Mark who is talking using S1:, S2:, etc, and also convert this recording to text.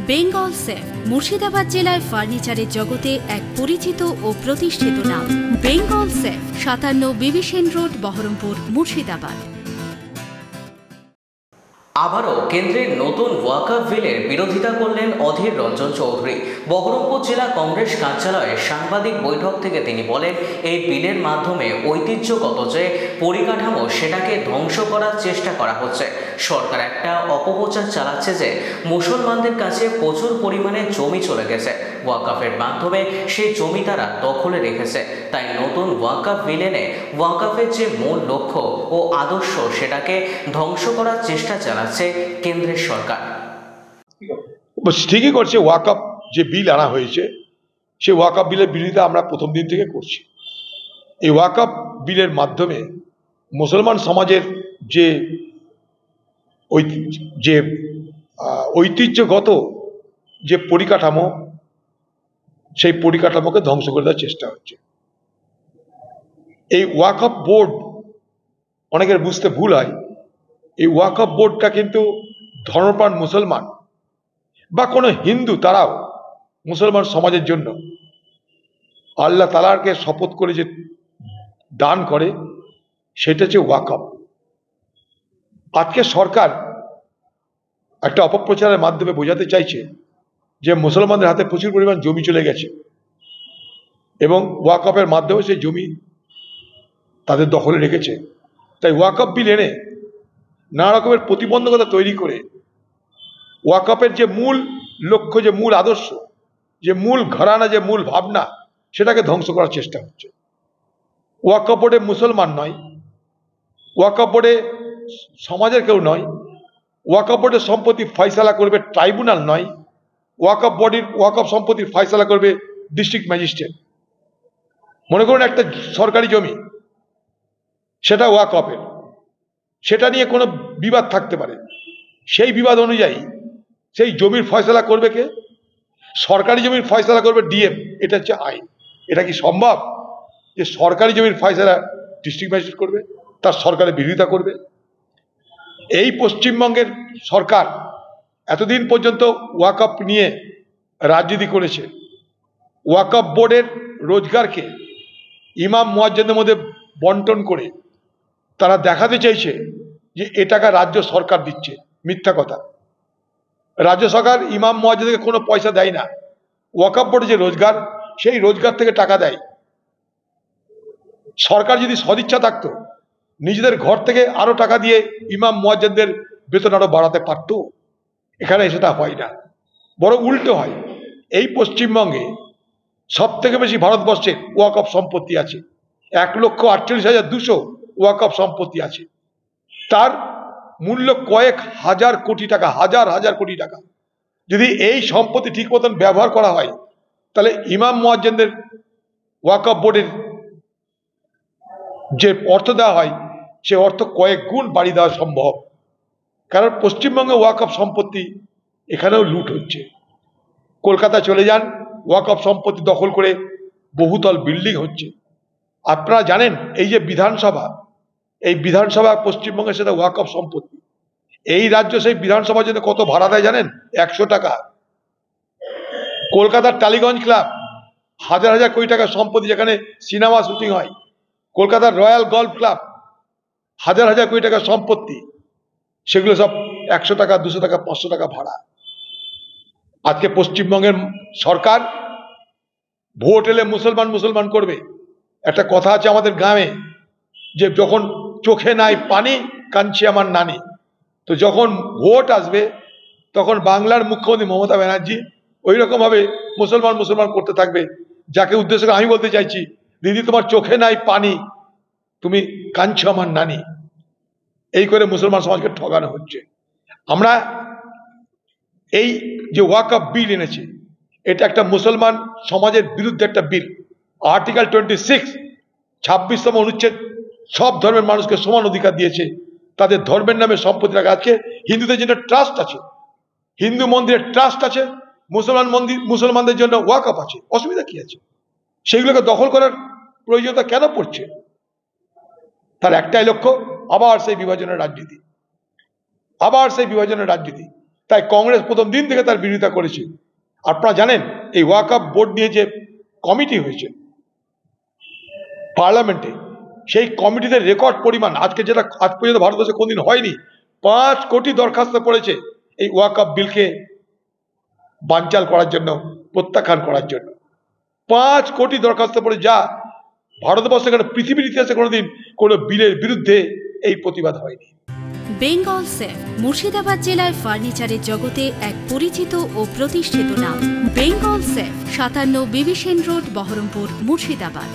S1: Bengal safe Murshidabad জেলায় ফার্নিচারের জগতে এক পরিচিত ও প্রতিষ্ঠিত নাম। বেঙ্গল সেফ 57 বিবি সেন রোড, বহরমপুর, মুর্শিদাবাদ।
S2: আবারও কেন্দ্রের নতুন ওয়াকফ বিলের বিরোধিতা করলেন অধীর রঞ্জন চৌধুরী। বহরমপুর জেলা কংগ্রেস কার্যালয়ে সাংবাদিক বৈঠক থেকে তিনি বলেন, এই বিলের মাধ্যমে ঐতিহ্যগত যে পরিকাঠামো সেটাকে ধ্বংস করার চেষ্টা করা হচ্ছে। সরকার একটা অপপ্রচার চালাচ্ছে যে মুসলমানদের কাছে প্রচুর পরিমাণে জমি চলে গেছে, ওয়াকফের মাধ্যমে সেই জমি তারা দখলে রেখেছে। তাই নতুন ওয়াকফ বিল এনে ওয়াকফের যে মূল লক্ষ্য ও আদর্শ সেটাকে ধ্বংস করার চেষ্টা চালাচ্ছে কেন্দ্রের সরকার।
S3: ঠিকই করছে। ওয়াকফ যে বিল আনা হয়েছে সেই ওয়াকফ বিলের বিরোধিতা আমরা প্রথম দিন থেকে করছি। এই ওয়াকফ বিলের মাধ্যমে মুসলমান সমাজের যে ঐতিহ্যগত যে পরিকাঠামো সেই পরিকাঠামোকে ধ্বংস করে দেওয়ার চেষ্টা হচ্ছে। এই ওয়াকফ বোর্ড, অনেকের বুঝতে ভুল হয়, এই ওয়াকফ বোর্ডটা কিন্তু ধর্মপ্রাণ মুসলমান বা কোনো হিন্দু, তারাও মুসলমান সমাজের জন্য আল্লাহ তাআলাকে শপথ করে যে দান করে সেটা হচ্ছে ওয়াকফ। আজকে সরকার একটা অপপ্রচারের মাধ্যমে বোঝাতে চাইছে যে মুসলমানদের হাতে প্রচুর পরিমাণ জমি চলে গেছে এবং ওয়াকফের মাধ্যমে সেই জমি তাদের দখলে রেখেছে। তাই ওয়াকফ বিল এনে নানা রকমের প্রতিবন্ধকতা তৈরি করে ওয়াকফের যে মূল লক্ষ্য, যে মূল আদর্শ, যে মূল ঘরানা, যে মূল ভাবনা, সেটাকে ধ্বংস করার চেষ্টা হচ্ছে। ওয়াকফ বোর্ডে মুসলমান নয়, ওয়াকফ বোর্ডে সমাজের কেউ নয়, ওয়াকফ বোর্ডের সম্পত্তি ফয়সালা করবে ট্রাইব্যুনাল নয়, ওয়াকফ সম্পত্তির ফয়সালা করবে ডিস্ট্রিক্ট ম্যাজিস্ট্রেট। মনে করুন একটা সরকারি জমি, সেটা ওয়াকফের, সেটা নিয়ে কোনো বিবাদ থাকতে পারে, সেই বিবাদ অনুযায়ী সেই জমির ফয়সালা করবে কে? সরকারি জমির ফয়সালা করবে ডিএম। এটা হচ্ছে আইন। এটা কি সম্ভব যে সরকারি জমির ফয়সালা ডিস্ট্রিক্ট ম্যাজিস্ট্রেট করবে, তার সরকারের বিরোধিতা করবে? এই পশ্চিমবঙ্গের সরকার এতদিন পর্যন্ত ওয়াকফ নিয়ে রাজনীতি করেছে। ওয়াকফ বোর্ডের রোজগারকে ইমাম মুয়াজ্জিনদের মধ্যে বন্টন করে তারা দেখাতে চাইছে যে এ টাকা রাজ্য সরকার দিচ্ছে। মিথ্যা কথা। রাজ্য সরকার ইমাম মুয়াজ্জিনদেরকে কোনো পয়সা দেয় না। ওয়াকফ বোর্ডের যে রোজগার, সেই রোজগার থেকে টাকা দেয়। সরকার যদি সদিচ্ছা থাকতো, নিজেদের ঘর থেকে আরো টাকা দিয়ে ইমাম মুয়াজ্জিনদের বেতন আরো বাড়াতে পারত। এখানে সেটা হয় না, বড় উল্টো হয়। এই পশ্চিমবঙ্গে সব থেকে বেশি ভারতবর্ষে ওয়াকফ সম্পত্তি আছে। 1,48,200 ওয়াকফ সম্পত্তি আছে। তার মূল্য কয়েক হাজার কোটি টাকা, হাজার হাজার কোটি টাকা। যদি এই সম্পত্তি ঠিক মতন ব্যবহার করা হয়, তাহলে ইমাম মুয়াজ্জিনদের ওয়াকফ বোর্ডের যে অর্থ দেওয়া হয়, সে অর্থ কয়েক গুণ বাড়িয়ে দেওয়া সম্ভব। কারণ পশ্চিমবঙ্গে ওয়াকফ সম্পত্তি এখানেও লুট হচ্ছে। কলকাতা চলে যান, ওয়াকফ সম্পত্তি দখল করে বহুতল বিল্ডিং হচ্ছে। আপনারা জানেন এই যে বিধানসভা, এই বিধানসভা পশ্চিমবঙ্গের সেটা ওয়াকফ সম্পত্তি। এই রাজ্য সেই বিধানসভার জন্য কত ভাড়া দেয় জানেন? 100 টাকা। কলকাতার টালিগঞ্জ ক্লাব হাজার হাজার কোটি টাকার সম্পত্তি, যেখানে সিনেমা শুটিং হয়। কলকাতার রয়্যাল গল্ফ ক্লাব হাজার হাজার কোটি টাকার সম্পত্তি, সেগুলো সব 100 টাকা, 200 টাকা, 500 টাকা ভাড়া। আজকে পশ্চিমবঙ্গের সরকার ভোট এলে মুসলমান মুসলমান করবে। একটা কথা আছে আমাদের গ্রামে, যে যখন চোখে নাই পানি কাঁদছে আমার নানি। তো যখন ভোট আসবে, তখন বাংলার মুখ্যমন্ত্রী মমতা ব্যানার্জি ওই রকম ভাবে মুসলমান মুসলমান করতে থাকবে, যাকে উদ্দেশ্য করে আমি বলতে চাইছি, দিদি তোমার চোখে নাই পানি, তুমি কাঁদছো আমার নানি। এই করে মুসলমান সমাজকে ঠকানো হচ্ছে। আমরা এই যে ওয়াকফ বিল এনেছি, এটা একটা মুসলমান সমাজের বিরুদ্ধে একটা বিল। আর্টিকেল 26, 26তম অনুচ্ছেদ সব ধর্মের মানুষকে সমান অধিকার দিয়েছে তাদের ধর্মের নামে সম্পত্তি রাখা। আজকে হিন্দুদের জন্য ট্রাস্ট আছে, হিন্দু মন্দিরের ট্রাস্ট আছে, মুসলমানদের জন্য ওয়াকফ আছে। অসুবিধা কি আছে? সেগুলোকে দখল করার প্রয়োজনীয়তা কেন পড়ছে? তার একটাই লক্ষ্য, আবার সেই বিভাজনের রাজনীতি, আবার সেই বিভাজনের রাজনীতি। তাই কংগ্রেস প্রথম দিন থেকে তার বিরোধিতা করেছে। আপনারা জানেন এই ওয়াকফ বোর্ড নিয়ে যে কমিটি হয়েছে পার্লামেন্টে, সেই কমিটিতে রেকর্ড পরিমাণ আজকে যেটা আজ পর্যন্ত ভারতবর্ষে কোনদিন হয়নি, 5 কোটি দরখাস্ত পড়েছে এই ওয়াকফ বিলকে বানচাল করার জন্য, প্রত্যাখ্যান করার জন্য। 5 কোটি দরখাস্ত পড়ে, যা ভারতবর্ষে কেন পৃথিবীর ইতিহাসে কোনোদিন কোনো বিলের বিরুদ্ধে এই প্রতিবাদ হয়নি।
S1: বেঙ্গল সেফ মুর্শিদাবাদ জেলায় ফার্নিচারের জগতে এক পরিচিত ও প্রতিষ্ঠিত নাম। Bengal safe 57 Bibhishan road, Baharampur, Murshidabad.